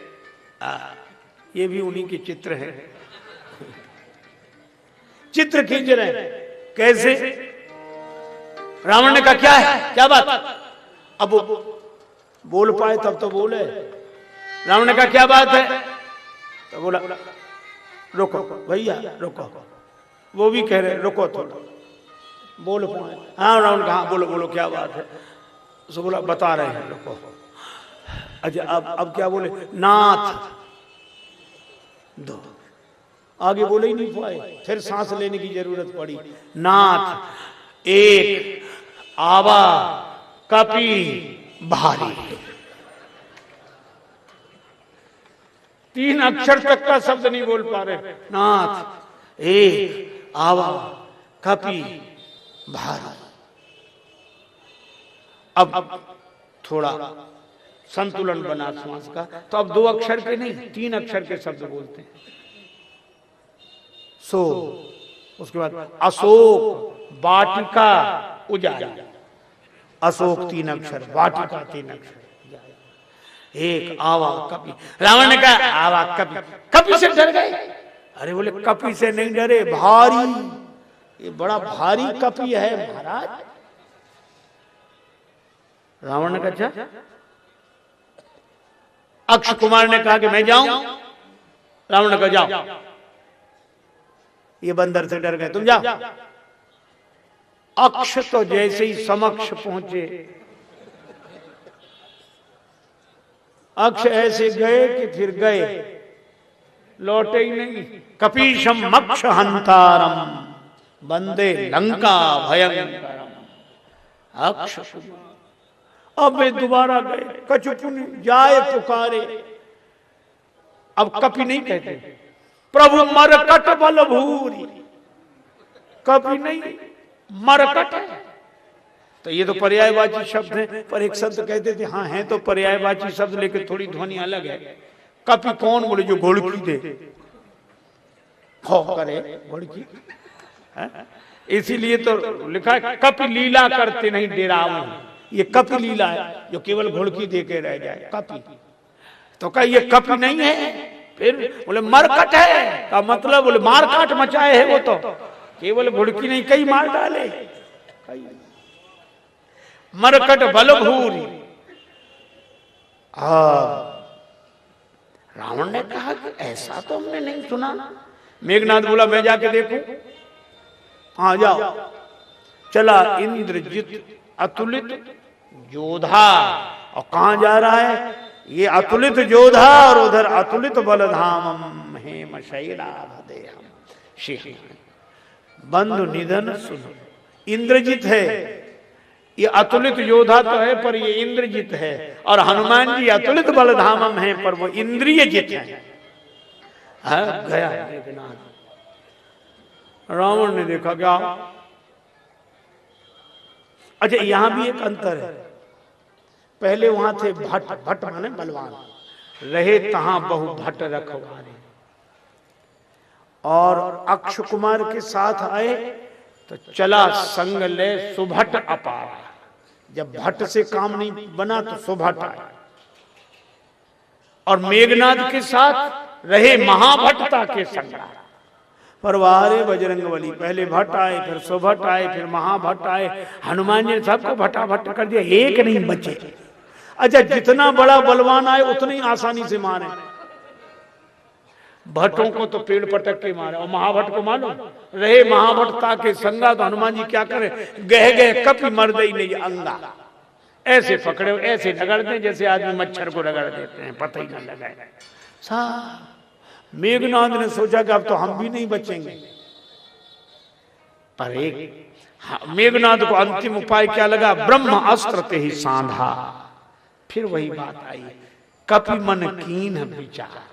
ये भी उन्हीं के चित्र है, चित्र खींच रहे हैं। कैसे? रावण ने कहा क्या है, क्या बात? अब बोल पाए तब तो बोले। रावण ने कहा क्या बात है, तो बोला रुको भैया रुको। वो भी कह रहे रुको थोड़ा, बोल पाए। हाँ रावण कहा बोलो बोलो क्या बात है। तो बोला बता रहे हैं रुको। अच्छा अब क्या बोले? नाथ दो। आगे बोले ही नहीं पाए, फिर सांस लेने की जरूरत पड़ी। नाथ एक आवा कपि भारी। 3 अक्षर तक का शब्द नहीं बोल पा रहे। नाथ एक आवा कपि भारी। अब थोड़ा संतुलन बना श्वास का, तो अब 2 अक्षर के नहीं 3 अक्षर के शब्द बोलते हैं। सो उसके बाद अशोक वाटिका उजाला। अशोक 3 अक्षर, वाटिका 3 अक्षर, एक आवा कपि। रावण ने कहा आवा कपि, कपि से डर गए। अरे बोले कपि से नहीं डरे, भारी, ये बड़ा भारी कपि है महाराज। रावण ने कहा अच्छा। अक्ष कुमार ने कहा कि मैं जाऊं। रावण ने कहा जाओ। ये बंदर से डर गए, तुम जाओ। अक्ष तो जैसे ही समक्ष पहुंचे, अक्ष ऐसे गए कि फिर गए, लौटे ही नहीं। कपीशम मक्ष हंतारम वंदे लंका भयंकरम। अक्ष अब वे दोबारा गए, कछुपुनि जाए पुकारे। अब कपि नहीं कहते, प्रभु मरकट बल भूरी। कपि नहीं, मरकट है। तो ये तो पर्यायवाची शब्द है, पर एक संत कहते थे हाँ है तो पर्यायवाची शब्द, लेकिन थोड़ी ध्वनि अलग है। कपि कौन? बोले जो घोड़की दे, खो करे घोड़की। इसीलिए तो लिखा है कपि लीला करते नहीं डेरावन। ये कपि लीला है जो केवल घोड़की दे के रह जाए, कपि। तो कहा ये कपि नहीं है। फिर बोले मरकट है, का मतलब बोले मार काट मचाए है वो, तो केवल घुड़की नहीं कई मार डाले। मरकट बलभूरी। रावण ने कहा कि ऐसा तो हमने नहीं सुना। मेघनाथ बोला मैं जाके देखूं। हाँ जाओ। चला इंद्रजित अतुलित योधा। और कहां जा रहा है? ये अतुलित योधा और उधर अतुलित बलधाम हेम शैलाभदेहम। बंधु निधन सुन। इंद्रजित है, ये अतुलित योधा तो है पर ये इंद्रजित है, और हनुमान जी अतुलित बलधामम है पर वो इंद्रिय जित है। है गया मेघनाद। रावण ने देखा क्या, अच्छा यहां भी एक अंतर है। पहले वहां थे भट्ट, भट्ट माने बलवान, रहे तहां बहु भट्ट रखवारे, और अक्ष कुमार के साथ आए तो चला संग ले सुभट अपार। जब भट्ट से काम नहीं बना तो सुभट आए, और मेघनाद के साथ रहे महाभट्टता के संग्राम। पर वारे बजरंगबली, पहले भट्ट आए, फिर सुभट आए, फिर महाभट्ट आए, हनुमान जी ने सबको भट्टाभट्ट कर दिया, एक नहीं बचे। अच्छा जितना बड़ा बलवान आए उतनी आसानी से मारे, भट्टों को तो पेड़ पटक के मारे, और महाभट्ट को मालूम रहे महाभट्टता के संगा। तो हनुमान जी क्या करे, गह गह कपि मर्दई नहीं अंगा, ऐसे पकड़े ऐसे रगड़ते जैसे आदमी मच्छर को रगड़ देते हैं, पता ही न लगे। मेघनाद ने सोचा कि अब तो हम भी नहीं बचेंगे, पर एक मेघनाद को अंतिम उपाय क्या लगा, ब्रह्म अस्त्र ते ही सांधा। फिर वही बात आई, कपि मन कीन विचार।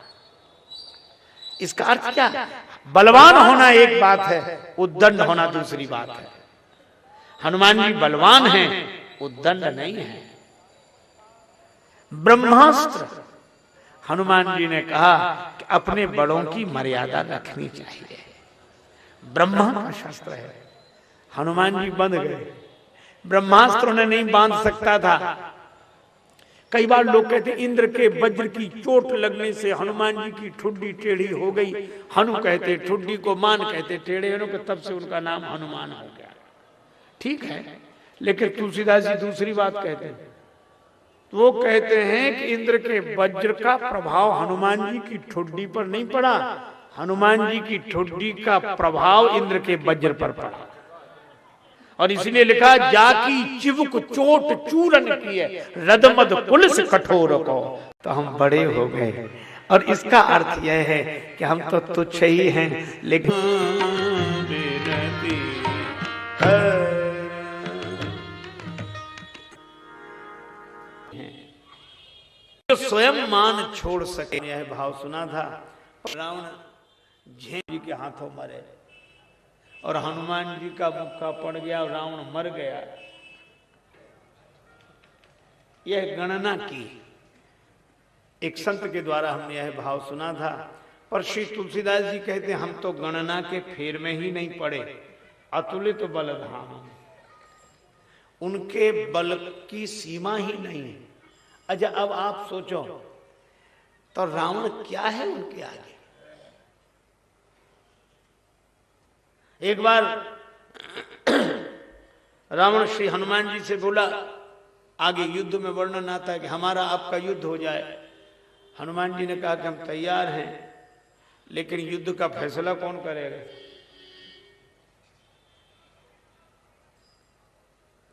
इसका अर्थ क्या, बलवान होना एक बात है, उद्दंड होना दूसरी बात है। हनुमान जी बलवान हैं, उद्दंड नहीं है। ब्रह्मास्त्र, हनुमान जी ने कहा कि अपने बड़ों की मर्यादा रखनी चाहिए, ब्रह्मा का शस्त्र है। हनुमान जी बंध गए, ब्रह्मास्त्र उन्हें नहीं बांध सकता था। कई बार लोग कहते इंद्र के वज्र की चोट लगने से हनुमान जी की ठुड्डी टेढ़ी हो गई, हनु कहते ठुड्डी को, मान कहते टेढ़े होने को, तब से उनका नाम हनुमान हो गया। ठीक है, लेकिन तुलसीदास जी दूसरी बात कहते हैं, वो कहते हैं कि इंद्र के वज्र का प्रभाव हनुमान जी की ठुड्डी पर नहीं पड़ा, हनुमान जी की ठुड्डी का प्रभाव इंद्र के वज्र पर पड़ा। और इसलिए लिखा, जाकी चिबुक चोट चूरन की है, रदमद पुलिस कठोर को। तो हम बड़े हो गए, और इसका अर्थ यह है कि हम तो तुच्छ ही हैं, लेकिन स्वयं मान छोड़ सके, यह भाव सुना था। रावण झें जी के हाथों मरे, और हनुमान जी का मुक्का पड़ गया और रावण मर गया। यह गणना की एक संत के द्वारा हमने यह भाव सुना था। पर श्री तुलसीदास जी कहते हम तो गणना के फेर में ही नहीं पड़े, अतुलित बलधाम, उनके बल की सीमा ही नहीं है। अच्छा अब आप सोचो, तो रावण क्या है उनके आगे। एक बार रावण श्री हनुमान जी से बोला, आगे युद्ध में वर्णन आता है कि हमारा आपका युद्ध हो जाए। हनुमान जी ने कहा कि हम तैयार हैं, लेकिन युद्ध का फैसला कौन करेगा,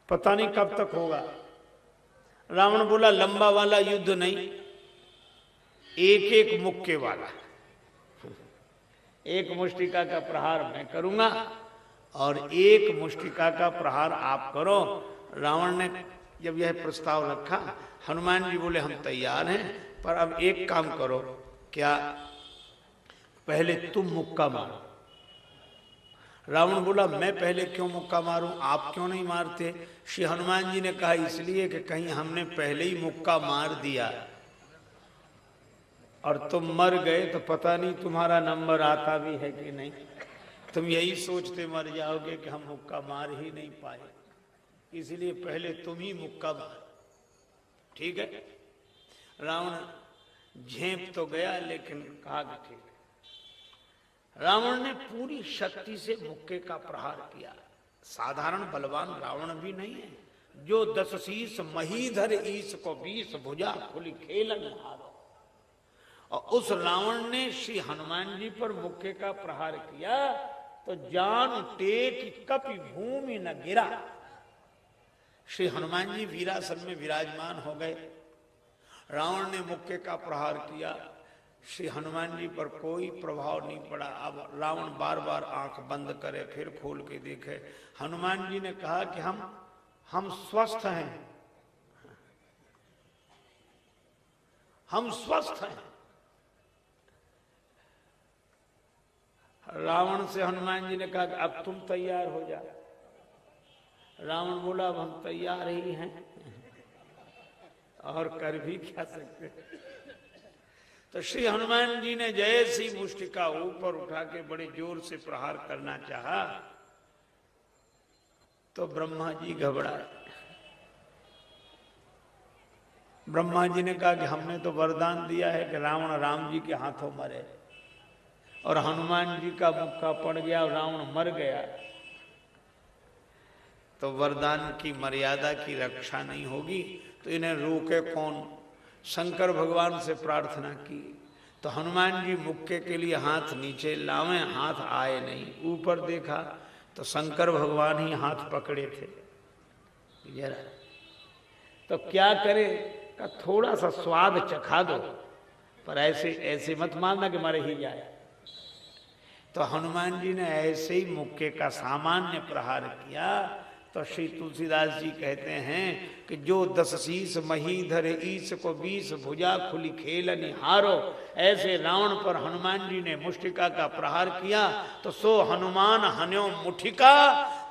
पता नहीं कब तक होगा। रावण बोला, लंबा वाला युद्ध नहीं, एक एक मुक्के वाला, एक मुष्टिका का प्रहार मैं करूंगा और एक मुष्टिका का प्रहार आप करो। रावण ने जब यह प्रस्ताव रखा, हनुमान जी बोले हम तैयार हैं, पर अब एक काम करो, क्या पहले तुम मुक्का मारो। रावण बोला, मैं पहले क्यों मुक्का मारूं, आप क्यों नहीं मारते। श्री हनुमान जी ने कहा, इसलिए कि कहीं हमने पहले ही मुक्का मार दिया और तुम मर गए तो पता नहीं तुम्हारा नंबर आता भी है कि नहीं, तुम यही सोचते मर जाओगे कि हम मुक्का मार ही नहीं पाए, इसलिए पहले तुम ही मुक्का मार। ठीक है, रावण झेप तो गया, लेकिन कहा कि ठीक है। रावण ने पूरी शक्ति से मुक्के का प्रहार किया। साधारण बलवान रावण भी नहीं है, जो 10 शीस महीधर ईश को 20 भुजा खुली खेलन हारो। और उस रावण ने श्री हनुमान जी पर मुक्के का प्रहार किया तो जान टेक कपि भूमि न गिरा। श्री हनुमान जी वीरासन में विराजमान हो गए। रावण ने मुक्के का प्रहार किया, श्री हनुमान जी पर कोई प्रभाव नहीं पड़ा। अब रावण बार बार आंख बंद करे, फिर खोल के देखे। हनुमान जी ने कहा कि हम स्वस्थ हैं, हम स्वस्थ हैं। रावण से हनुमान जी ने कहा कि अब तुम तैयार हो जा। रावण बोला अब हम तैयार ही हैं और कर भी क्या सकते। तो श्री हनुमान जी ने जैसी मुष्टिका ऊपर उठा के बड़े जोर से प्रहार करना चाहा तो ब्रह्मा जी घबराए। ब्रह्मा जी ने कहा कि हमने तो वरदान दिया है कि रावण राम जी के हाथों मरे, और हनुमान जी का मुक्का पड़ गया और रावण मर गया, तो वरदान की मर्यादा की रक्षा नहीं होगी, तो इन्हें रोके कौन। शंकर भगवान से प्रार्थना की तो हनुमान जी मुक्के के लिए हाथ नीचे लावें, हाथ आए नहीं। ऊपर देखा तो शंकर भगवान ही हाथ पकड़े थे। जरा तो क्या करे का थोड़ा सा स्वाद चखा दो, पर ऐसे ऐसे मत मानना कि मर ही जाए। तो हनुमान जी ने ऐसे ही मुक्के का सामान्य प्रहार किया। तो श्री तुलसीदास जी कहते हैं कि जो 10 शीस महीधर ईश को 20 भुजा खुली खेल निहारो, ऐसे रावण पर हनुमान जी ने मुष्टिका का प्रहार किया। तो सो हनुमान हन्यो मुठिका,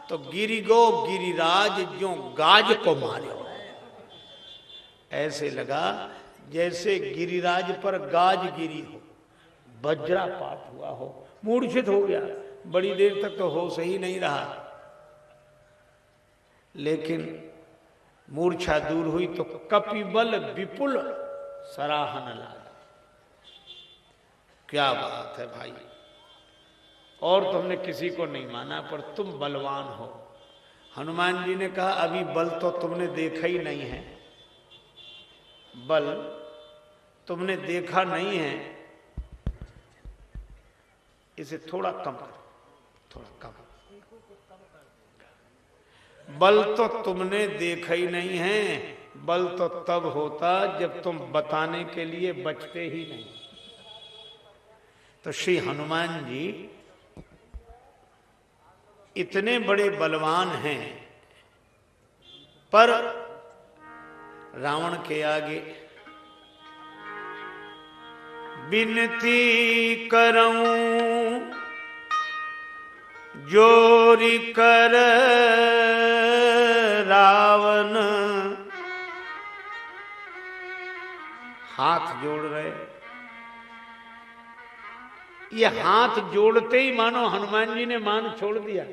तो गिरिगो गिरिराज जो गाज को मार्यो। ऐसे लगा जैसे गिरिराज पर गाज गिरी हो, वज्रापात हुआ हो, मूर्छित हो गया। बड़ी देर तक तो होश ही नहीं रहा, लेकिन मूर्छा दूर हुई तो कपिबल विपुल सराहन लागा। क्या बात है भाई, और तो हमने किसी को नहीं माना, पर तुम बलवान हो। हनुमान जी ने कहा अभी बल तो तुमने देखा ही नहीं है, बल तुमने देखा नहीं है, इसे थोड़ा कम करो, थोड़ा कम। बल तो तुमने देखा ही नहीं है, बल तो तब होता जब तुम बताने के लिए बचते ही नहीं। तो श्री हनुमान जी इतने बड़े बलवान हैं, पर रावण के आगे विनती करऊं जोरी कर रावण। हाथ जोड़ रहे, ये हाथ जोड़ते ही मानो हनुमान जी ने मान छोड़ दिया।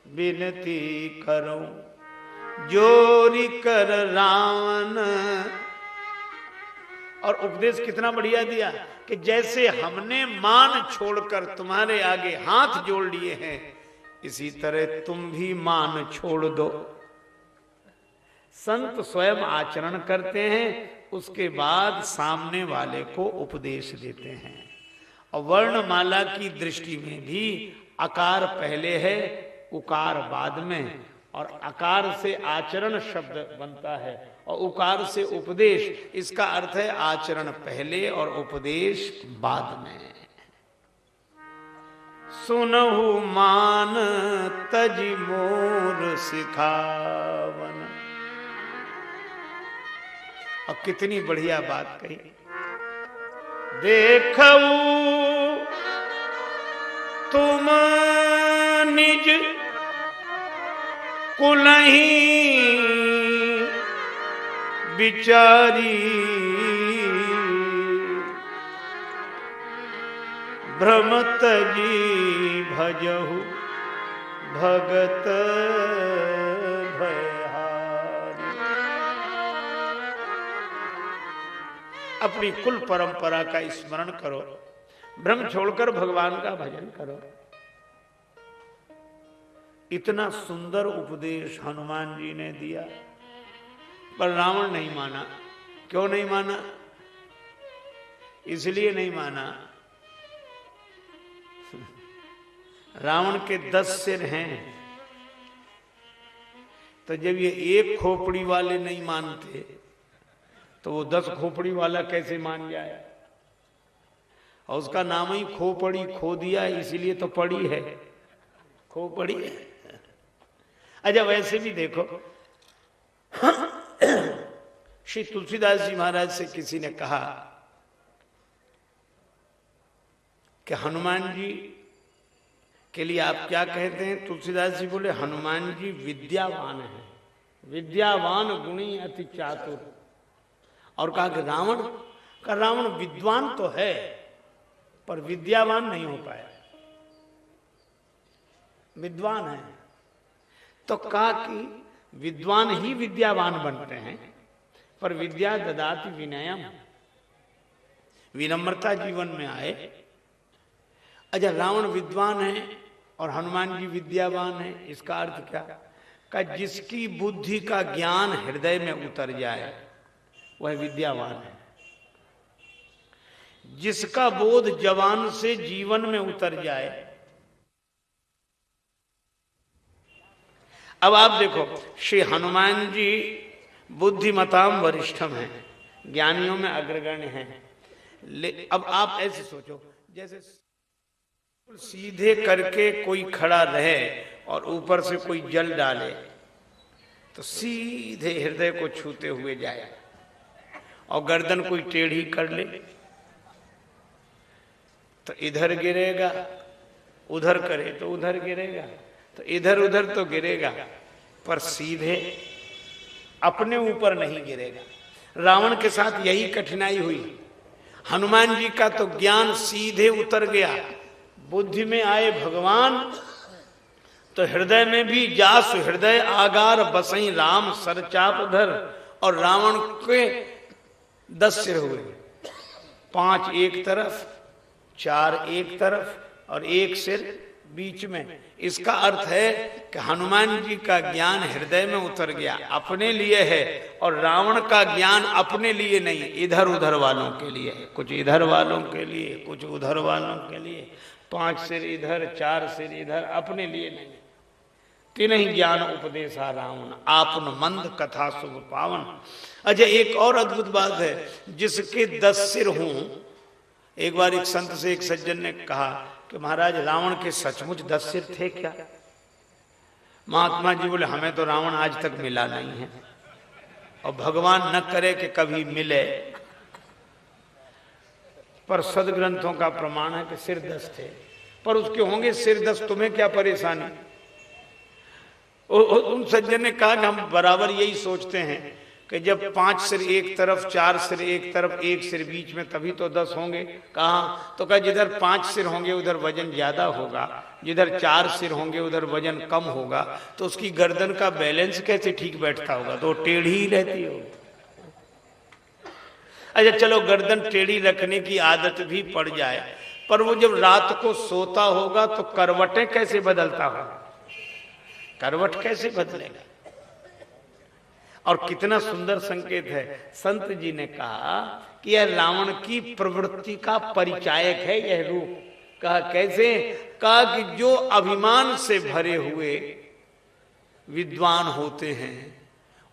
विनती करूं जोरी कर रावण। और उपदेश कितना बढ़िया दिया कि जैसे हमने मान छोड़कर तुम्हारे आगे हाथ जोड़ लिए हैं, इसी तरह तुम भी मान छोड़ दो। संत स्वयं आचरण करते हैं, उसके बाद सामने वाले को उपदेश देते हैं। और वर्णमाला की दृष्टि में भी अकार पहले है, उकार बाद में, और अकार से आचरण शब्द बनता है और उकार से उपदेश। इसका अर्थ है आचरण पहले और उपदेश बाद में। सुनहु मान तजि मोर सिखावन। और कितनी बढ़िया बात कही, देखऊ तुम निज कुलही बिचारी, भ्रमत जी भजहु भगत भयहारी। अपनी कुल परंपरा का स्मरण करो, भ्रम छोड़कर भगवान का भजन करो। इतना सुंदर उपदेश हनुमान जी ने दिया, पर रावण नहीं माना। क्यों नहीं माना? इसलिए नहीं माना, रावण के 10 सिर हैं, तो जब ये एक खोपड़ी वाले नहीं मानते तो वो 10 खोपड़ी वाला कैसे मान जाए? और उसका नाम ही खोपड़ी, खो दिया, इसीलिए तो पड़ी है, खोपड़ी है। अच्छा वैसे भी देखो, श्री तुलसीदास जी महाराज से किसी ने कहा कि हनुमान जी के लिए आप क्या कहते हैं? तुलसीदास जी बोले हनुमान जी विद्यावान है, विद्यावान गुणी अति चातुर। और कहा कि रावण विद्वान तो है पर विद्यावान नहीं हो पाया, विद्वान है। तो कहा कि विद्वान ही विद्यावान बनते हैं, पर विद्या ददाति विनयम, विनम्रता जीवन में आए। अच्छा, रावण विद्वान है और हनुमान जी विद्यावान है, इसका अर्थ क्या? का जिसकी बुद्धि का ज्ञान हृदय में उतर जाए वह विद्यावान है, जिसका बोध जवान से जीवन में उतर जाए। अब आप देखो, श्री हनुमान जी बुद्धिमताम वरिष्ठम हैं, ज्ञानियों में अग्रगण्य हैं। अब आप ऐसे सोचो, जैसे सीधे करके कोई खड़ा रहे और ऊपर से कोई जल डाले तो सीधे हृदय को छूते हुए जाए, और गर्दन कोई टेढ़ी कर ले तो इधर गिरेगा, उधर करे तो उधर गिरेगा, तो इधर उधर तो गिरेगा पर सीधे अपने ऊपर नहीं गिरेगा। रावण के साथ यही कठिनाई हुई। हनुमान जी का तो ज्ञान सीधे उतर गया, बुद्धि में आए भगवान तो हृदय में भी जासु हृदय आगार बसई राम सरचाप धर। और रावण के 10 सिर हुए, 5 एक तरफ, 4 एक तरफ और 1 सिर बीच में। इसका अर्थ है कि हनुमान जी का ज्ञान हृदय में उतर गया, अपने लिए है, और रावण का ज्ञान अपने लिए नहीं, इधर उधर वालों के लिए है। कुछ इधर वालों के लिए, कुछ उधर वालों के लिए, 5 सिर इधर, 4 सिर इधर, अपने लिए नहीं। तिन्हि ज्ञान उपदेशा रावण, आपन मंद कथा शुभ पावन। अच्छा, एक और अद्भुत बात है, जिसके 10 सिर हों। एक बार एक संत से एक सज्जन ने कहा कि महाराज रावण के सचमुच 10 सिर थे क्या? महात्मा जी बोले हमें तो रावण आज तक मिला नहीं है, और भगवान न करे कि कभी मिले, पर सदग्रंथों का प्रमाण है कि सिर 10 थे। पर उसके होंगे सिर 10, तुम्हें क्या परेशानी? उन सज्जन ने कहा कि हम बराबर यही सोचते हैं कि जब 5 सिर एक तरफ, 4 सिर एक तरफ, 1 सिर बीच में, तभी तो 10 होंगे। कहाँ? तो कहा जिधर 5 सिर होंगे उधर वजन ज्यादा होगा, जिधर 4 सिर होंगे उधर वजन कम होगा, तो उसकी गर्दन का बैलेंस कैसे ठीक बैठता होगा? तो टेढ़ी ही रहती होगी। अच्छा चलो, गर्दन टेढ़ी रखने की आदत भी पड़ जाए, पर वो जब रात को सोता होगा तो करवटें कैसे बदलता होगा? करवट कैसे बदलेगा? और कितना सुंदर संकेत है। संत जी ने कहा कि यह रावण की प्रवृत्ति का परिचायक है यह रूप। कहा कैसे? कहा कि जो अभिमान से भरे हुए विद्वान होते हैं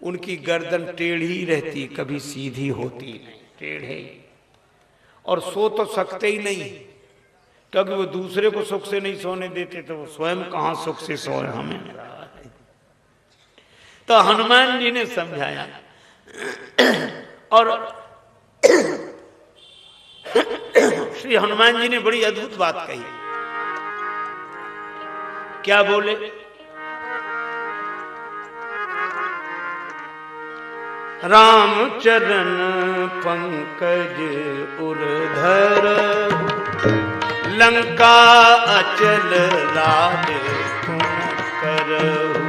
उनकी गर्दन टेढ़ी रहती, कभी सीधी होती नहीं, टेढ़े। और सो तो सकते ही नहीं, क्योंकि वो दूसरे को सुख से नहीं सोने देते, तो वो स्वयं कहां सुख से सोए हमें। तो हनुमान जी ने समझाया, और श्री हनुमान जी ने बड़ी अद्भुत बात कही। क्या बोले? राम चरण पंकज उर्धर, लंका अचल राज तुम करहु।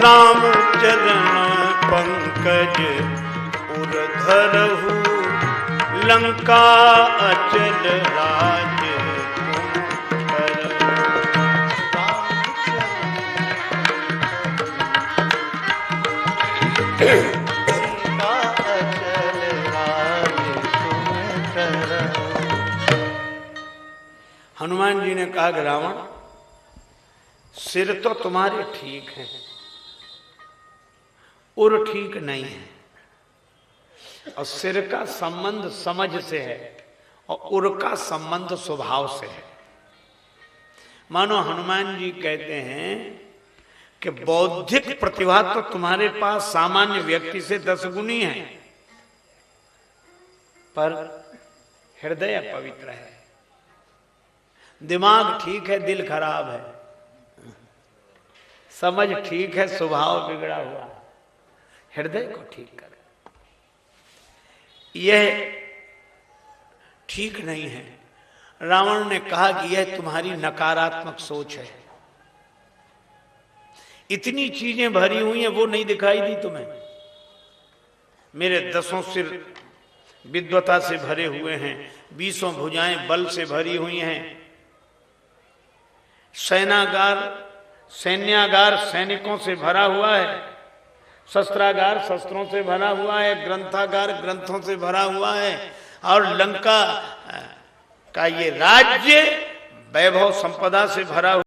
राम चरण पंकज उर्धरहु, लंका अचल राज तुम करहु। हनुमान जी ने कहा कि रावण सिर तो तुम्हारे ठीक हैं, उर ठीक नहीं है। और सिर का संबंध समझ से है और उर का संबंध स्वभाव से है। मानो हनुमान जी कहते हैं कि बौद्धिक प्रतिभा तो तुम्हारे पास सामान्य व्यक्ति से 10 गुनी है, पर हृदय पवित्र है। दिमाग ठीक है, दिल खराब है। समझ ठीक है, स्वभाव बिगड़ा हुआ। हृदय को ठीक करे, यह ठीक नहीं है। रावण ने कहा कि यह तुम्हारी नकारात्मक सोच है। इतनी चीजें भरी हुई हैं, वो नहीं दिखाई दी तुम्हें? मेरे 10 सिर विद्वता से भरे हुए हैं, 20 भुजाएं बल से भरी हुई हैं, सैन्यागार सैनिकों से भरा हुआ है, शस्त्रागार शस्त्रों से भरा हुआ है, ग्रंथागार ग्रंथों से भरा हुआ है, और लंका का ये राज्य वैभव संपदा से भरा हुआ